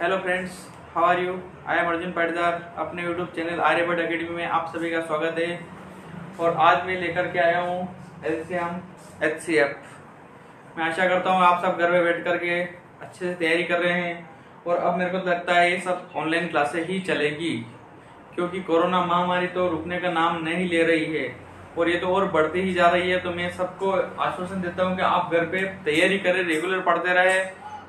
Hello friends, how are you? I am Arjun Patidar. अपने YouTube channel Aryabhata academy में आप सभी का स्वागत है। और आज मैं लेकर के आया हूँ एलसीएम एचसीएफ। मैं आशा करता हूँ आप सब घर में बैठ करके अच्छे से तैयारी कर रहे हैं। और अब मेरे को लगता है ये सब ऑनलाइन क्लासेस ही चलेगी, क्योंकि कोरोना महामारी तो रुकने का नाम नहीं ले रही है और ये तो और बढ़ती ही जा रही है। तो मैं सबको आश्वासन देता हूँ कि आप घर पे तैयारी करें, रेगुलर पढ़ते रहे,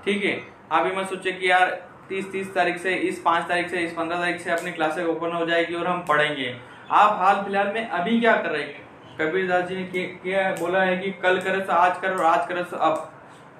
ठीक है। आप ये मत सोचे कि यार 30 तारीख से, इस 5 तारीख से, इस 15 तारीख से अपनी क्लासेस ओपन हो जाएगी और हम पढ़ेंगे। आप हाल फिलहाल में अभी क्या कर रहे हैं? कबीरदास जी ने क्या बोला है कि कल करे तो आज कर और आज करे तो अब,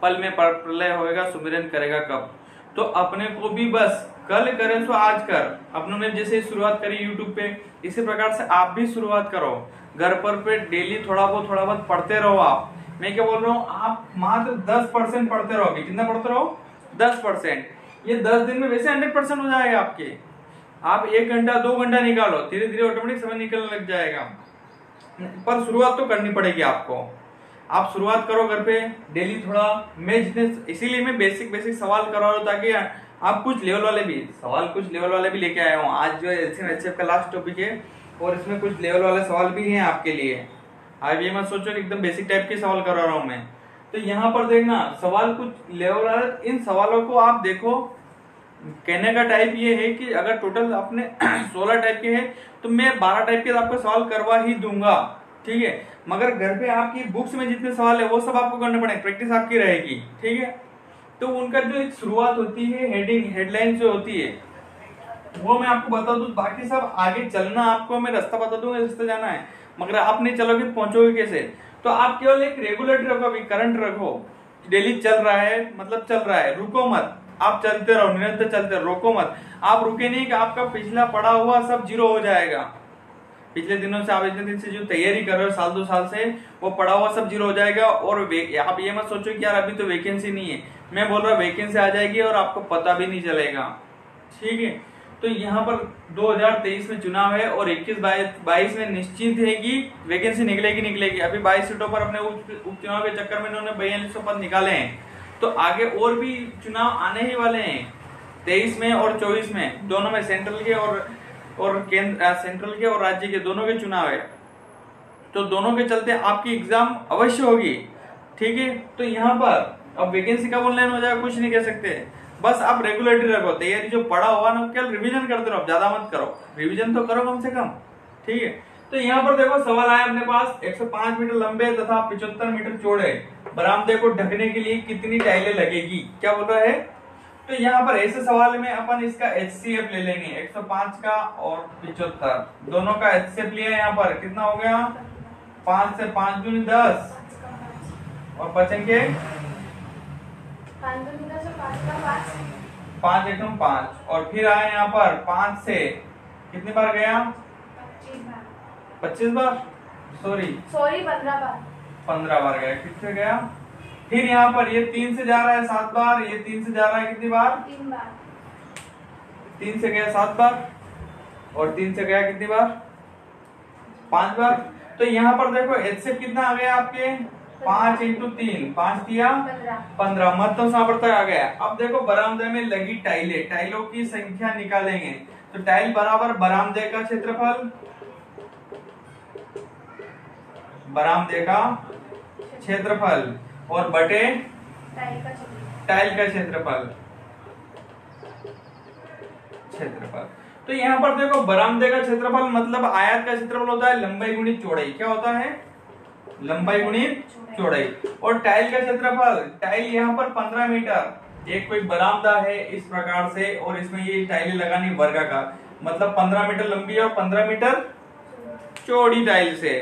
पल में प्रलय होएगा सुमिरन करेगा कब। तो अपने को भी बस कल करे तो आज कर। अपनों ने जैसे शुरुआत करी यूट्यूब पे, इसी प्रकार से आप भी शुरुआत करो। घर पर पे डेली थोड़ा बहुत पढ़ते रहो। आप, मैं क्या बोल रहा हूँ, आप मात्र 10% पढ़ते रहोगे। कितना पढ़ते रहो? 10%। ये 10 दिन में वैसे 100% हो जाएगा आपके। आप 1 घंटा 2 घंटा निकालो, धीरे धीरे ऑटोमेटिक समय निकलने लग जाएगा। पर शुरुआत तो करनी पड़ेगी आपको। आप शुरुआत करो घर पे डेली थोड़ा। मैं जितने, इसीलिए मैं बेसिक सवाल करवा रहा हूँ ताकि आप कुछ लेवल वाले भी लेके आया हूँ। आज जो एचसीएफ का लास्ट टॉपिक है और इसमें कुछ लेवल वाले सवाल भी हैं आपके लिए। आप ये मत सोचो कि एकदम बेसिक टाइप के सवाल करवा रहा हूँ मैं। तो यहाँ पर देखना सवाल कुछ लेवल वाले, इन सवालों को आप देखो। कहने का टाइप ये है कि अगर टोटल अपने 16 टाइप के हैं तो मैं 12 टाइप के आपको सवाल करवा ही दूंगा, ठीक है। मगर घर पे आपकी बुक्स में जितने सवाल है वो सब आपको करने पड़ेंगे, प्रैक्टिस आपकी रहेगी, ठीक है। तो उनका जो एक शुरुआत होती है, हेडलाइन जो होती है वो मैं आपको बता दूं। बाकी सब आगे चलना, आपको मैं रास्ता बता दूंगा, रास्ते जाना है, मगर आप नहीं चलोगे पहुंचोगे कैसे? तो आप केवल एक रेगुलेटरी रखो, अभी करंट रखो। डेली चल रहा है मतलब चल रहा है, रुको मत। आप चलते रहो, निरंतर चलते रहो, रोको मत। आप रुके नहीं कि आपका पिछला पड़ा हुआ सब जीरो हो जाएगा। पिछले दिनों से, आप इतने दिन से जो तैयारी कर रहे हो, साल 2 साल से, वो पड़ा हुआ सब जीरो हो जाएगा। और आप ये मत सोचो कि यार अभी तो वैकेंसी नहीं है। मैं बोल रहा हूँ वैकेंसी आ जाएगी और आपको पता भी नहीं चलेगा, ठीक है। तो यहाँ पर 2023 में चुनाव है और 21-22 में निश्चित है कि वैकेंसी निकलेगी। अभी 22 सीटों पर अपने उपचुनाव के चक्कर में इन्होंने 4200 पद निकाले हैं। तो आगे और भी चुनाव आने ही वाले हैं, 23 में और 24 में, दोनों में सेंट्रल के और केंद्र, सेंट्रल के और राज्य के दोनों के चुनाव है। तो दोनों के चलते आपकी एग्जाम अवश्य होगी, ठीक है। तो यहाँ पर अब वैकेंसी कब ऑनलाइन हो जाएगा कुछ नहीं कह सकते। बस आप रेगुलेटरी रखो, तैयारी जो पढ़ा होगा ना केवल रिवीजन करते रहो, ज्यादा मत करो, रिवीजन तो करो कम से कम, ठीक है। तो यहाँ पर देखो सवाल आया अपने पास, 105 मीटर लंबे तथा 75 मीटर चौड़े बरामदे को ढकने के लिए कितनी टाइलें लगेगी? क्या बोल रहा है? तो यहाँ पर ऐसे सवाल में अपन इसका एचसीएफ ले लेंगे, 105 का और 75 दोनों का एचसीएफ लिया। यहाँ पर कितना हो गया? 5 से 5 दूनी 10 और बचेंगे 5 एकदम 5। और फिर आए यहाँ पर 5 से कितनी बार गया? 25 बार, सॉरी 15 बार गया। कितने गया? फिर यहाँ पर ये 3 से जा रहा है 7 बार, ये 3 से जा रहा है कितनी बार? 3 से गया 7 बार और 3 से गया कितनी बार? 5 बार। तो यहाँ पर देखो एचसीएफ कितना आ गया आपके? 5 × 3, 5 दिया 15, मतलब यहाँ तक आ गया। अब देखो बरामदे में लगी टाइलों की संख्या निकालेंगे। तो टाइल बराबर बरामदे का क्षेत्रफल, और बटे टाइल का क्षेत्रफल। तो यहाँ पर देखो बरामदे का क्षेत्रफल मतलब आयत का क्षेत्रफल होता है लंबाई गुणित चौड़ाई। क्या होता है? लंबाई गुणित चौड़ाई। और टाइल का क्षेत्रफल, टाइल यहाँ पर 15 मीटर, एक कोई बरामदा है इस प्रकार से और इसमें ये टाइलें लगानी वर्गाकार, मतलब 15 मीटर लंबी और 15 मीटर चौड़ी टाइल से।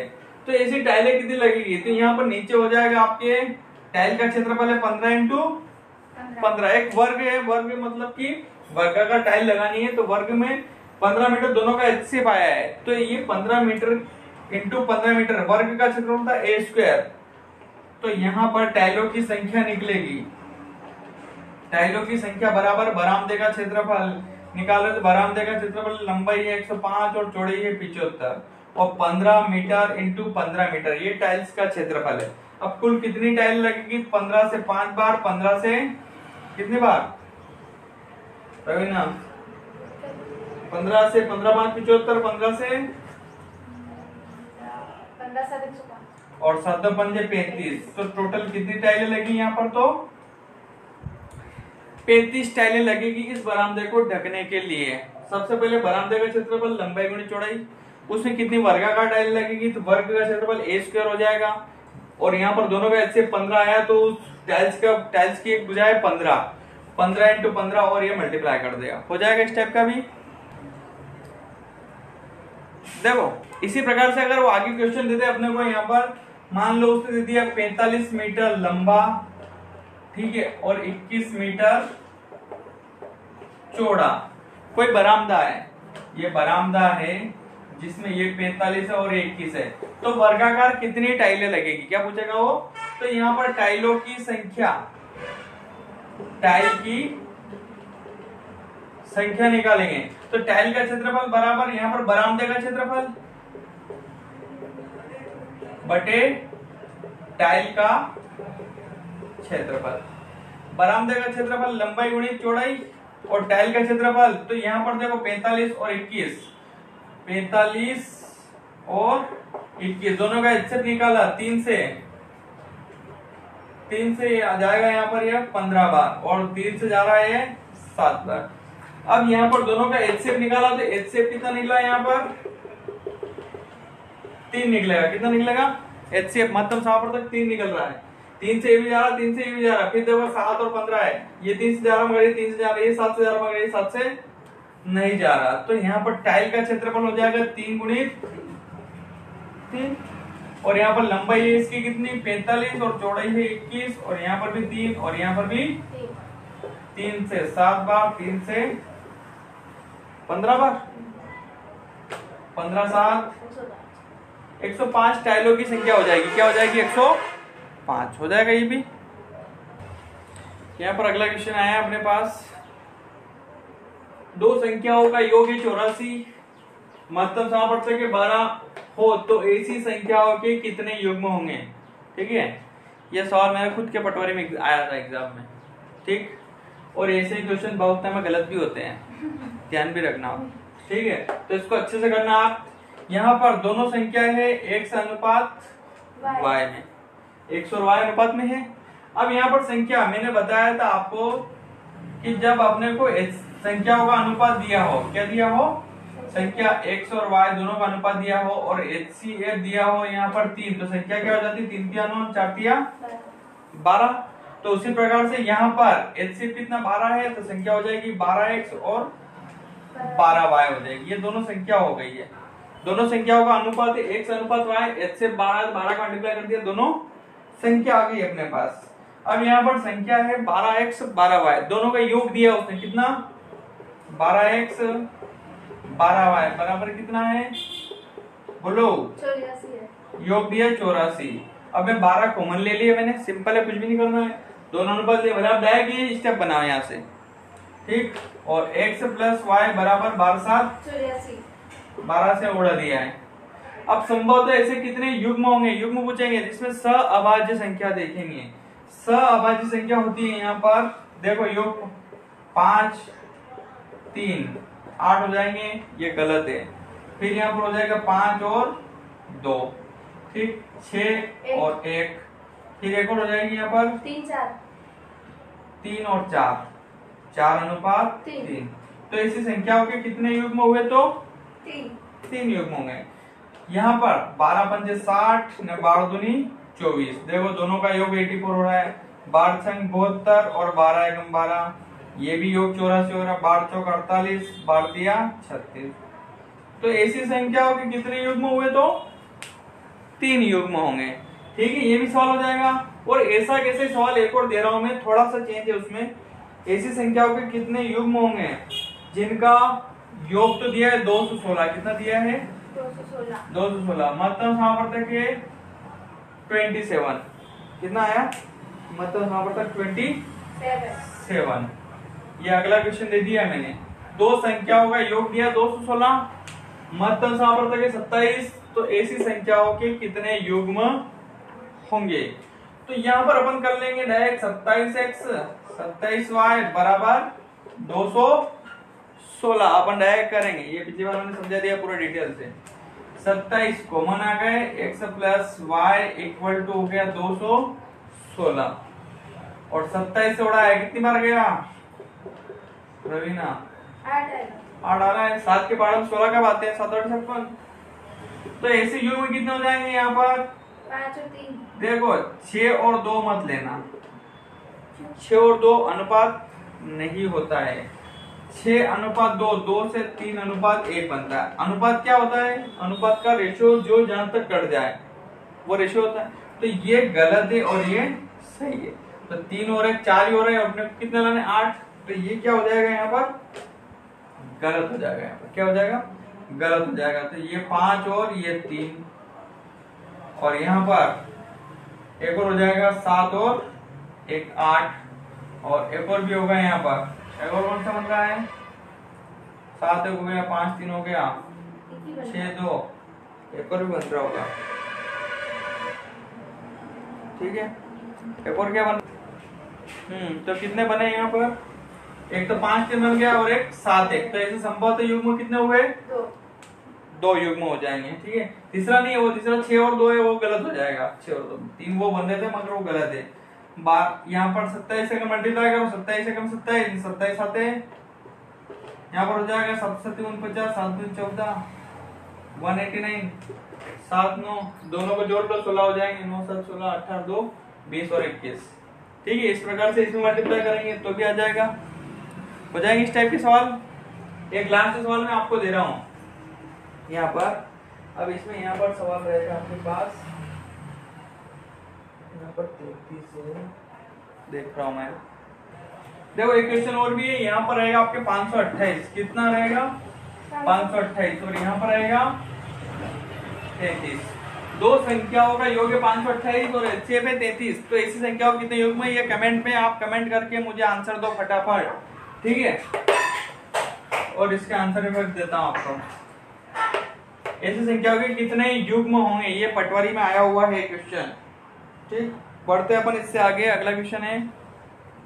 तो ऐसी टाइलें कितनी लगेगी? तो यहाँ पर नीचे हो जाएगा आपके टाइल का क्षेत्रफल है 15 × 15, एक वर्ग है। वर्ग मतलब की वर्गाकार टाइल लगानी है, तो वर्ग में 15 मीटर दोनों का एचसीएफ आया है। तो ये 15 मीटर × 15 मीटर वर्ग का क्षेत्रफल होता है a²। तो यहाँ पर टाइलों की संख्या निकलेगी, टाइलों की संख्या बराबर बरामदे का क्षेत्रफल निकालो। तो बरामदे का क्षेत्रफल लंबाई है 105 और चौड़ाई है 75 और 15 मीटर × 15 मीटर ये टाइल्स का क्षेत्रफल है। अब कुल कितनी टाइल लगेगी? 15 से 5 बार, 15 से कितनी बार? तभी ना 15 से 15 5 75, 15 से 15 और 7 2 5 35। तो टोटल कितनी टाइलें लगी यहाँ पर? तो 35 टाइलें लगेगी इस बरामदे को ढकने के लिए। सबसे पहले बरामदे का क्षेत्रफल लंबाई गुणी चौड़ाई, उसमें कितनी वर्गाकार टाइल लगेगी? तो वर्ग का क्षेत्रफल a स्क्वायर हो जाएगा। और यहाँ पर दोनों का HCF 15 आया तो टाइल्स की एक भुजा है 15 इंटू 15 और ये मल्टीप्लाई कर देगा, हो जाएगा इस टाइप का भी। देखो इसी प्रकार से अगर वो आगे क्वेश्चन देते अपने को, यहाँ पर मान लो उसने दे दिया 45 मीटर लंबा, ठीक है, और 21 मीटर चौड़ा कोई बरामदा है, ये बरामदा है जिसमें ये 45 है और 21 है, तो वर्गाकार कितनी टाइलें लगेगी? क्या पूछेगा वो? तो यहाँ पर टाइलों की संख्या, टाइल की संख्या निकालेंगे। तो टाइल का क्षेत्रफल बराबर यहाँ पर बरामदे का क्षेत्रफल बटे टाइल का क्षेत्रफल। बरामदे का क्षेत्रफल लंबाई गुणी चौड़ाई और टाइल का क्षेत्रफल, तो यहाँ पर देखो 45 और 21, 45 और 21 दोनों का HCF निकाला 3 से आ जाएगा यहाँ पर यह 15 बार और 3 से जा रहा है 7 बार। अब यहाँ पर दोनों का HCF निकाला तो HCF कितना निकला? यहाँ पर 3 निकलेगा। कितना निकलेगा? HCF मतलब समापवर्तक 3 निकल रहा है। 3 से ये भी जा रहा, 3 से ये भी जा रहा, फिर देखो 7 और 15 है, ये 3 से जा रहा मगर ये 3 से जा रहा है, ये 7 से जा रहा मगर ये 7 से नहीं जा रहा। तो यहाँ पर टाइल का क्षेत्रफल हो जाएगा 3 गुणी 3 और यहाँ पर लंबाई है इसकी कितनी? 45 और चौड़ाई है 21 और यहाँ पर भी 3 और यहाँ पर भी 3 से 7 बार, 3 से 15 बार, 15 7 105 टाइलों की संख्या हो जाएगी। क्या हो जाएगी? 105 हो जाएगा ये भी। यहाँ पर अगला क्वेश्चन आया अपने पास, दो संख्याओं का योग है 84, महत्तम समापवर्तक के 12 हो तो ऐसी संख्याओं के कितने युग्म होंगे? ठीक है, यह सवाल मेरे खुद के पटवारी में आया था एग्जाम में, ठीक। और ऐसे क्वेश्चन बहुत टाइम में गलत भी होते हैं, ध्यान भी रखना, ठीक है। तो इसको अच्छे से करना आप। यहाँ पर दोनों संख्या है x अनुपात y में, x और y अनुपात में है। अब यहाँ पर संख्या मैंने बताया था आपको कि जब अपने को संख्याओं का अनुपात दिया हो, क्या दिया हो? संख्या x और y दोनों का अनुपात दिया हो और HCF दिया हो यहाँ पर 3, तो संख्या क्या हो जाती? 3 तिया 9 4 तिया 12। तो उसी प्रकार से यहाँ पर HCF कितना? 12 है, तो संख्या हो जाएगी 12x और 12y हो जाएगी। ये दोनों संख्या हो गई है, दोनों संख्याओं का अनुपात है x अनुपात y, HCF 12 का मल्टीप्लाई कर दिया, दोनों संख्या आ गई अपने पास। अब यहाँ पर संख्या है 12x 12y, दोनों का योग दिया उसने कितना? 12x 12y बराबर कितना है? बोलो। 84 है। योग दिया 84। अब मैं 12 कॉमन ले लिया मैंने, सिंपल है, कुछ भी नहीं करना है, दोनों अनुपात ले, मतलब डायरेक्ट स्टेप बनाओ यहाँ से, ठीक। और x प्लस y बराबर 12 से उड़ा दिया है। अब संभवतः ऐसे कितने युग्म होंगे? युग्म पूछेंगे जिसमें सअभाज्य संख्या देखेंगे। सअभाज्य संख्या होती है यहाँ पर, देखो योग 5 3 8 हो जाएंगे, ये गलत है। फिर यहाँ पर हो जाएगा 5 और 2, ठीक, 6 और 1, फिर एक और हो जाएगी यहाँ पर 3 और 4 अनुपात 3। तो ऐसी संख्याओं के कितने युग्म हुए? तो 3 युग्म होंगे। यहाँ पर 12 पंजे 60 न 12 दूनी 24, देखो दोनों का योग 84 हो रहा है, 12 संग 72 और 12 एकम 12, ये भी योग 84 हो रहा है, 12 चौक 48, 12 दिया 36। तो ऐसी संख्याओं के कितने युग्म हुए? तो 3 युग्म होंगे, ठीक है, ये भी सवाल हो जाएगा। और ऐसा कैसे सवाल एक और दे रहा हूं मैं, थोड़ा सा चेंज है उसमें। ऐसी संख्याओं के कितने युग्म होंगे जिनका योग तो दिया है 216, कितना दिया है? 216। महत्तम समापवर्तक है 27, कितना आया? महत्तम समापवर्तक 27। ये अगला क्वेश्चन दे दिया मैंने, दो संख्याओं का योग दिया 216, महत्तम समापवर्तक है 27, तो ऐसी संख्याओं के कितने युग्म होंगे? तो यहाँ पर अपन कर लेंगे डायरेक्ट 27x 27y बराबर 216। 16 अपन डायरेक्ट करेंगे, ये पिछली बार मैंने समझा दिया पूरा डिटेल से। 27 कॉमन आ गए, x plus y equal to हो गया 216 और 27 से उड़ा है कितनी बार गया रवीना? 8 आ रहा है। 7 के बाद 16 कब आते हैं? 7 8 56। तो ऐसे युग्म में कितने हो जाएंगे यहाँ पर? 5 और 3। देखो 6 और 2 मत लेना, 6 और 2 अनुपात नहीं होता है। 6 अनुपात 2, 2 से 3 अनुपात 1 बनता है। अनुपात क्या होता है? अनुपात का रेशियो जो जहां तक कट जाए वो रेशियो होता है। तो ये गलत है और ये सही है। तो 3 और 1 4 ही हो रहे हैं, अपने कितने लाने? 8। तो ये क्या हो जाएगा यहाँ पर? गलत हो जाएगा। यहाँ पर क्या हो जाएगा? गलत हो जाएगा। तो ये 5 और ये 3 और यहाँ पर एक और हो जाएगा 7 और 1 8 और एक और भी होगा यहाँ पर। एक और कौन सा बन रहा है? 7 हो गया, 5 3 हो गया, 6 2 एक और भी बन रहा होगा। ठीक है, एक और क्या बन? तो कितने बने यहाँ पर? एक तो 5 3 बन गया और एक 7 1। तो ऐसे संभवतः युग्म कितने हुए? 2 युग्म हो जाएंगे। ठीक है, तीसरा नहीं है वो, तीसरा 6 और 2 है, वो गलत हो जाएगा। 6 और 2 3 वो बन रहे थे मगर वो गलत है। यहाँ पर 27 से मल्टीप्लाई करो, 27 से 27 27 आते हैं, यहाँ पर हो जाएगा 7 7 49 7 2 14 189 7 9 दोनों को जोड़ लो 16 हो जाएंगे। 9 7 16 18 2 20 और 21। ठीक है, इस प्रकार से इसमें मल्टीप्लाई करेंगे तो भी आ जाएगा। हो जाएंगे इस टाइप के सवाल। एक लास्ट सवाल मैं आपको दे रहा हूँ यहाँ पर। अब इसमें यहाँ पर सवाल रहेगा आपके पास, यहाँ पर 33 है, देख रहा हूँ मैं। देखो एक क्वेश्चन और भी है, यहाँ पर रहेगा आपके 528। कितना रहेगा? 528 और यहाँ पर रहेगा 33। दो संख्याओं का योग है 528 और एलसीएम है 33। तो ऐसी संख्याओं के कितने योग में? ये कमेंट में आप कमेंट करके मुझे आंसर दो फटाफट। ठीक है, और इसके आंसर में देता हूँ आपको। ऐसी संख्याओं के कितने युग्म होंगे? ये पटवारी में आया हुआ है क्वेश्चन। ठीक, बढ़ते अपन इससे आगे। अगला क्वेश्चन है,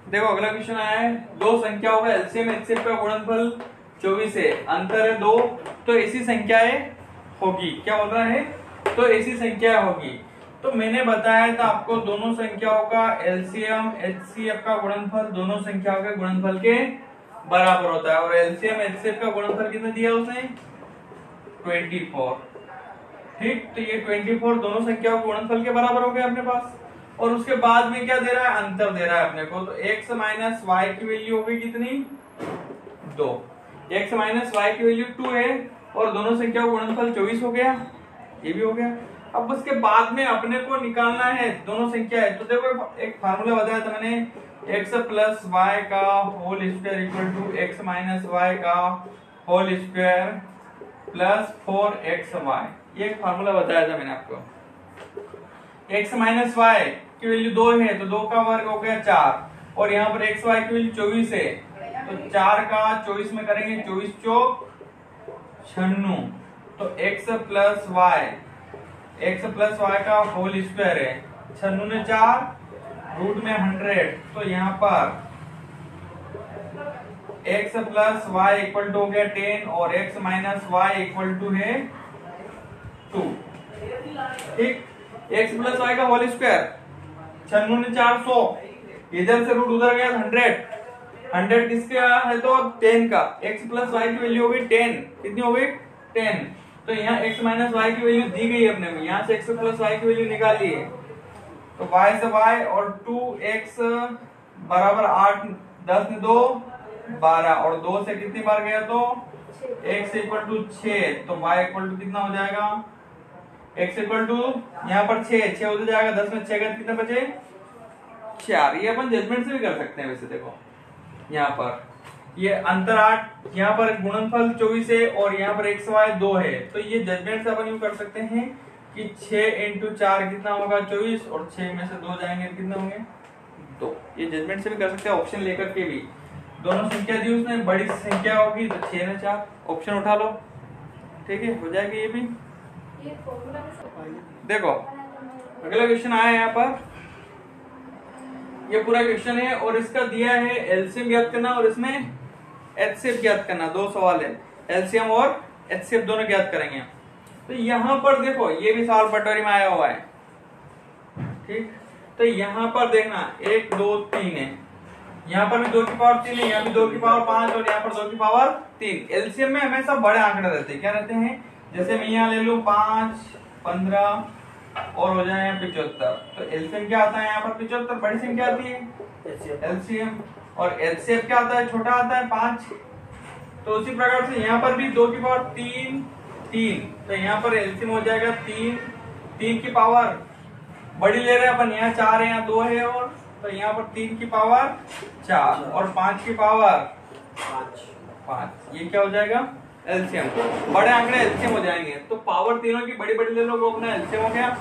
देखो अगला क्वेश्चन आया है, दो संख्याओं का एलसीएम एचसीएफ का गुणनफल 24 है, अंतर है 2, तो ऐसी संख्याएं होगी। क्या बोल रहा है? तो ऐसी संख्या होगी। तो मैंने बताया था आपको दोनों संख्याओं का एलसीएम एचसीएफ का गुणनफल दोनों संख्याओं के गुणनफल के बराबर होता है। और एलसीएम एचसीएफ का गुणनफल कितना दिया उसने? 24। ठीक, तो ये 24 दोनों संख्याओं के गुणनफल के बराबर हो गया अपने पास। और उसके बाद में क्या दे रहा है? अंतर दे रहा है अपने को। तो x माइनस वाई की वैल्यू हो गई कितनी? 2। x माइनस वाई की वैल्यू 2 है और दोनों संख्याओं का गुणनफल 24 हो गया, ये भी हो गया। अब उसके बाद में अपने को निकालना है दोनों संख्या है। तो देखो एक फार्मूला बताया था मैंने, x प्लस वाई का whole square equal to x minus y का होल स्क्वायर प्लस 4xy। ये एक फार्मूला बताया था मैंने आपको। x माइनस वाई की वैल्यू 2 है तो 2 का वर्ग हो गया 4 और यहाँ पर xy की वैल्यू 24 है तो 4 का 24 में करेंगे 24 चौक 96। तो x प्लस वाई का होल स्क्वायर है, 96 ने 4 रूट में 100। तो यहाँ पर x plus y equal to हो गया 10 और x minus y equal to है 2। ठीक, x प्लस वाई का होल स्क्वायर 96 ने 400, इधर से रूट उधर गया 100 किसका है? तो 10 का। x प्लस वाई की वैल्यू हो गई 10, कितनी हो गई? 10। तो यहाँ x माइनस वाई की वैल्यू दी गई अपने में, यहाँ से x प्लस वाई की वैल्यू निकाली है। तो y से y और 2x बराबर 8 10 ने 2 12 और 2 से कितनी बार गया? तो x इक्वल टू 6। तो y इक्वल टू कितना हो जाएगा? x इक्वल टू यहाँ पर 6 हो जाएगा, 10 में 6 गए कितने बचे? 4। ये अपन जजमेंट से भी कर सकते हैं वैसे। देखो यहाँ पर ये अंतर 8, यहाँ पर गुणनफल 24 है और यहाँ पर x y 2 है। तो ये जजमेंट से अपन यूं कर सकते हैं कि 6 इंटू 4 कितना होगा? 24 और 6 में से 2 जाएंगे कितने होंगे? 2। ये जजमेंट से भी कर सकते हैं, ऑप्शन लेकर के भी। दोनों संख्या दी उसने, बड़ी संख्या होगी तो 6 ने 4, ऑप्शन उठा लो। ठीक है, हो जाएगा ये भी। देखो अगला क्वेश्चन आया यहाँ पर, ये पूरा क्वेश्चन है और इसका दिया है एलसीएम ज्ञात करना और इसमें एचसीएफ ज्ञात करना, दो सवाल है, एलसीएम और एचसीएफ दोनों ज्ञात करेंगे। तो यहाँ पर देखो ये भी सवाल पटोरी में आया हुआ है, ठीक। तो यहाँ पर देखना 1 2 3 है, यहाँ पर भी 2 की पावर 3 है, यहाँ भी 2 की पावर 5 और यहाँ पर 2 की पावर 3। एलसीएम में हमेशा बड़े आंकड़े रहते हैं, क्या रहते हैं, जैसे मैं यहाँ ले लूं 5 15 और हो जाए 75, तो एलसीएम क्या आता है यहाँ पर 75, बड़ी संख्या आती है एलसीएम, और एचसीएफ क्या आता है, छोटा आता है 5। तो उसी प्रकार से यहाँ पर भी 2 की पावर 3 3, तो यहाँ पर एलसीएम हो जाएगा 3 की पावर बड़ी ले रहे हैं अपन, यहाँ 4 है, यहाँ 2 है, और तो यहाँ पर 3 की पावर 4 और 5 की पावर 5, ये क्या हो जाएगा एलसीएम। बड़े आंकड़े एलसीएम हो जाएंगे। तो पावर तीनों की बड़ी बड़ी ले लो, वो अपना एलसीएम हो गया।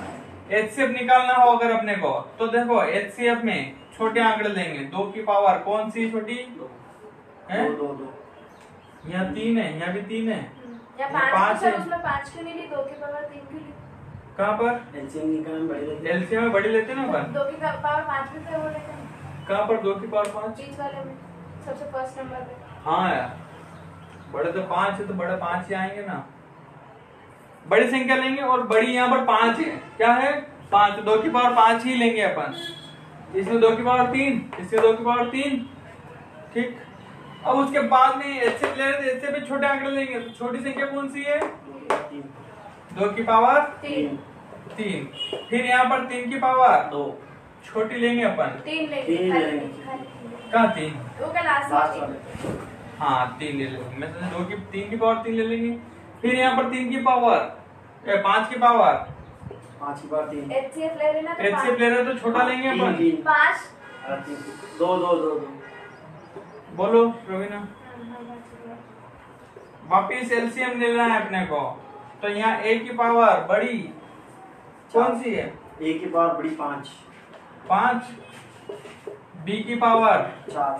एचसीएफ निकालना हो अगर अपने को, तो देखो एचसीएफ में छोटे आंकड़े लेंगे, 2 की पावर कौन सी छोटी है, यहाँ 3 है, यहाँ भी 3 है, यहाँ 5 है, उसमें 5 क्यों नहीं ली, 2 की पावर 3 क्यों ली? कहाँ पर एलसीएम में बड़ी लेते ना अपन, 2 की पावर 5 भी थे वो लेते हैं। कहाँ पर 2 की पावर 5? बीच वाले में सबसे फर्स्ट नंबर पे। हाँ यार, बड़े तो 5 है तो बड़े 5 ही आएंगे ना, बड़ी संख्या लेंगे, और बड़ी यहाँ पर 5 है, क्या है 5, 2 की पावर 5 ही लेंगे अपन, इसमें 2 की पावर 3, इसमें 2 की पावर 3, ठीक। अब उसके बाद में एचसीएफ ले रहे थे, एचसीएफ पे छोटे आंकड़े लेंगे, तो छोटी संख्या कौन सी है, 2 की पावर 3, फिर यहाँ पर 3 की पावर 2, छोटी लेंगे अपन 3 लेंगे, कहाँ 3, वो का लास्ट, हाँ 3 ले लेंगे, मैं तो 3 की पावर 3 ले लेंगे। फिर यहाँ पर 3 की पावर 5 की पावर 3, एचसीएफ ले लेना, तो एचसीएफ ले रहे तो छोटा लेंगे अपन 5 2 बोलो रवीना, वापिस एलसीएम लेना है अपने को। तो यहाँ a की पावर बड़ी कौन सी है, a की पावर बड़ी 5, b की पावर 4,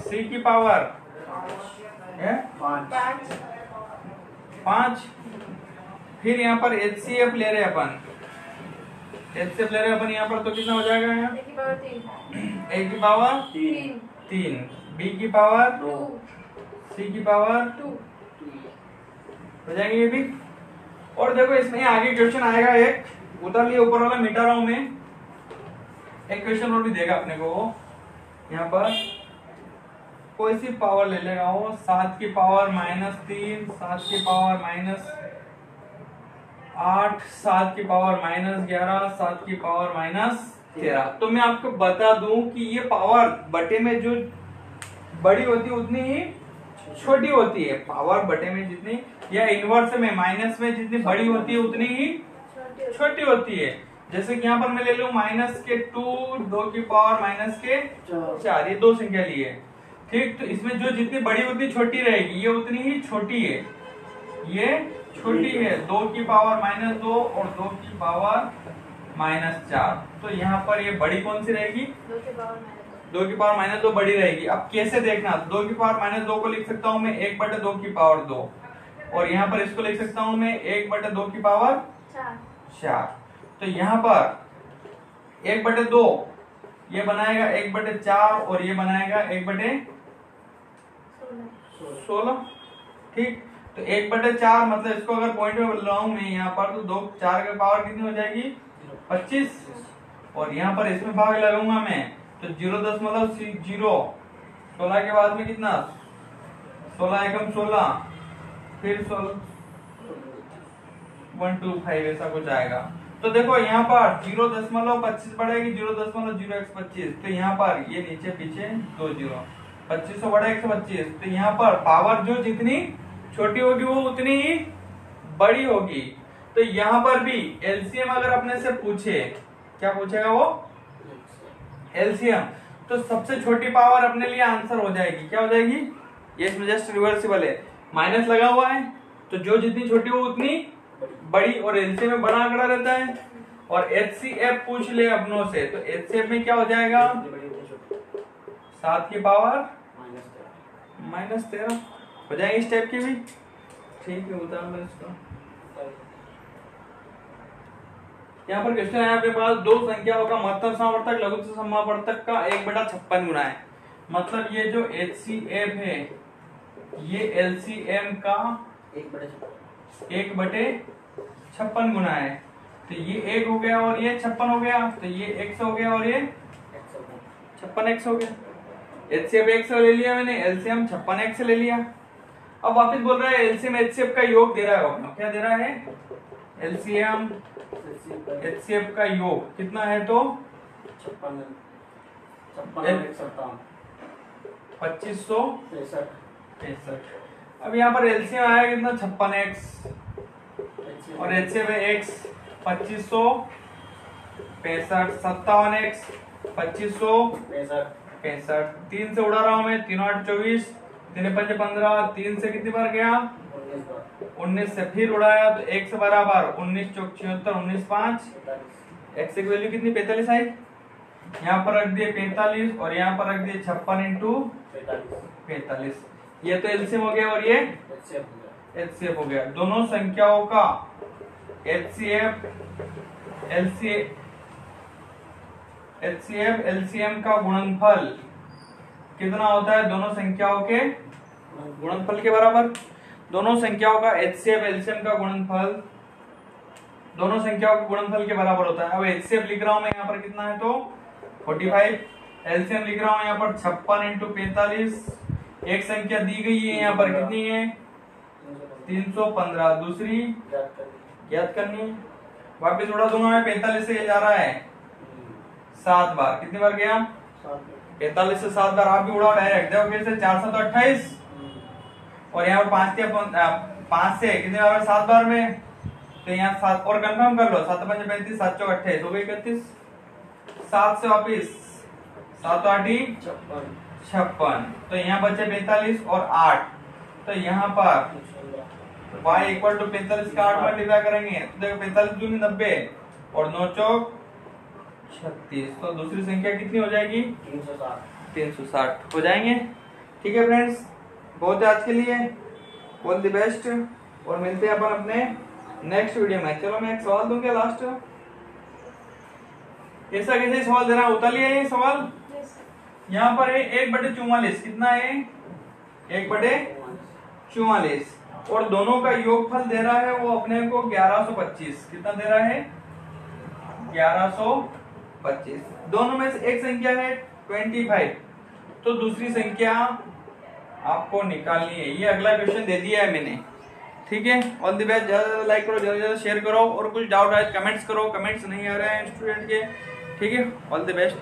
c की पावर 5, फिर यहाँ पर एचसीएफ ले रहे अपन, यहाँ पर, तो कितना हो जाएगा यहाँ, a की पावर 3, b की पावर 2, c की पावर 2 हो जाएंगे ये भी। और देखो इसमें आगे क्वेश्चन आएगा, एक उधर लिए ऊपर वाला मिटा रहा हूं मैं, एक क्वेश्चन और भी देगा अपने को, यहाँ पर कोई सी पावर ले लेगा वो, 7 की पावर -3, 7 की पावर -8, 7 की पावर -11, 7 की पावर -13। तो मैं आपको बता दूं कि ये पावर बटे में जो बड़ी होती है उतनी ही छोटी होती है, पावर बटे में जितनी, या इनवर्स में माइनस में जितनी बड़ी होती है उतनी ही छोटी होती है। जैसे कि यहाँ पर मैं ले लूं -2, 2 की पावर -4, ये 2 संख्या ली है, ठीक। तो इसमें जो जितनी बड़ी उतनी छोटी रहेगी, ये उतनी ही छोटी है, ये छोटी है, 2 की पावर -2 और 2 की पावर -4। तो यहाँ पर ये बड़ी कौन सी रहेगी, 2 की पावर -2 बड़ी रहेगी। अब कैसे देखना, 2 की पावर -2 को लिख सकता हूँ मैं 1/2 की पावर 2, और यहाँ पर इसको लिख सकता हूँ मैं 1/2 की पावर 4। तो यहाँ पर 1/2 ये बनाएगा 1/4 और ये बनाएगा 1/16, ठीक। तो 1/4 मतलब इसको अगर पॉइंट में लगाऊं मैं यहाँ पर, तो 2 4 की पावर कितनी हो जाएगी 25, और यहाँ पर इसमें भाग लगाऊंगा मैं तो 0.0, 16 के बाद में कितना 16 एकम 16, फिर 125 ऐसा कुछ आएगा। तो देखो यहाँ पर 0.25 बढ़ेगी, 0.0x25, तो यहाँ पर ये नीचे पीछे 2 0, 2500 बड़ा 125। तो यहाँ पर पावर जो जितनी छोटी होगी वो उतनी ही बड़ी होगी। तो यहाँ पर भी एलसीएम अगर अपने से पूछे, क्या पूछेगा वो एलसीएम, तो सबसे छोटी पावर अपने लिए आंसर हो जाएगी, क्या हो जाएगी, ये इसमें जस्ट रिवर्सिबल है, माइनस लगा हुआ है, तो जो जितनी छोटी हो उतनी बड़ी, और एलसीएम में बड़ा आंकड़ा रहता है। और एचसीएफ पूछ ले अपनों से, तो एचसीएफ में क्या हो जाएगा 7 की पावर -13 हो जाएंगे इस टाइप की भी, ठीक है। उतार लो इसको। यहाँ पर क्वेश्चन है आपके पास, दो संख्याओं का महत्तम समावर्तक लघुत्तम समावर्तक का 1/56 गुना है। मतलब ये जो HCF है ये LCM का 1/56 गुना है। तो ये 1 हो गया और ये 56 हो गया, तो ये x हो गया और ये 56x हो गया। HCF x ले लिया मैंने, LCM 56x ले लिया। अब वापस बोल रहा है LCM HCF का योग दे रहा है वो। क्या दे रहा है? LCM HCF का योग कितना है? तो 2565। अब यहाँ पर LCM आया कितना? 56x और HCF है x 2565, 57x 2565। 3 से उड़ा रहा हूं मैं, 3 8 24, 3 5 15, 3 से कितनी बार गया? 19 से फिर उड़ाया तो x बराबर 19 चौक 76, 19 5, x की वैल्यू कितनी? 45 आई। यहाँ पर रख दिए 45 और यहाँ पर रख दिए 56 इंटू 45। ये तो एलसीएम हो गया और ये एचसीएफ हो गया। दोनों संख्याओं का एचसीएफ एलसीएम का गुणनफल कितना होता है? दोनों संख्याओं के गुणनफल के बराबर। दोनों संख्याओं का एचसीएफ एलसीएम का गुणनफल दोनों संख्याओं के गुणनफल के बराबर होता है। अब एचसीएफ लिख रहा हूं मैं यहाँ पर कितना है? तो 45। एलसीएम लिख रहा हूं यहाँ पर 56 इंटू 45। एक संख्या दी गई है यहाँ पर कितनी है? 315। दूसरी ज्ञात करनी है। वापिस उड़ा दूंगा मैं, 45 से ये जा रहा है 7 बार। कितनी बार गया? 45 से 7 बार। आप भी उड़ाओ डायरेक्ट। देखो फिर से 4 7 28 और यहाँ पर 5 से कितने बार? 7 बार में। तो यहाँ 7 और कंफर्म कर लो। 7 5 35, 7 चौक 28 हो गई 31। 7 से वापिस 7 8 56। तो यहाँ बचे 45 और 8। तो यहाँ पर y इक्वल टू 45 का 8 मल्टीप्लाई करेंगे तो देखो 45 दूनी 90 और 9 चौक 36। तो दूसरी संख्या कितनी हो जाएगी? 360 हो जाएंगे। ठीक है फ्रेंड्स, बहुत है आज के लिए। ऑल द बेस्ट और मिलते हैं अपन अपने नेक्स्ट वीडियो में। चलो मैं एक सवाल दूंगा लास्ट। ऐसा कैसे सवाल दे रहा है? उतार लिया ये सवाल। यहाँ पर है 1/44। कितना है? 1/44 और दोनों का योगफल दे रहा है वो अपने को 1125। कितना दे रहा है? 1125। दोनों में से एक संख्या है 25, तो दूसरी संख्या आपको निकालनी है। ये अगला क्वेश्चन दे दिया है मैंने। ठीक है, ऑल द बेस्ट। ज्यादा ज्यादा लाइक करो, ज्यादा ज्यादा शेयर करो और कुछ डाउट आए कमेंट्स करो। कमेंट्स नहीं आ रहे हैं स्टूडेंट के। ठीक है, ऑल द बेस्ट।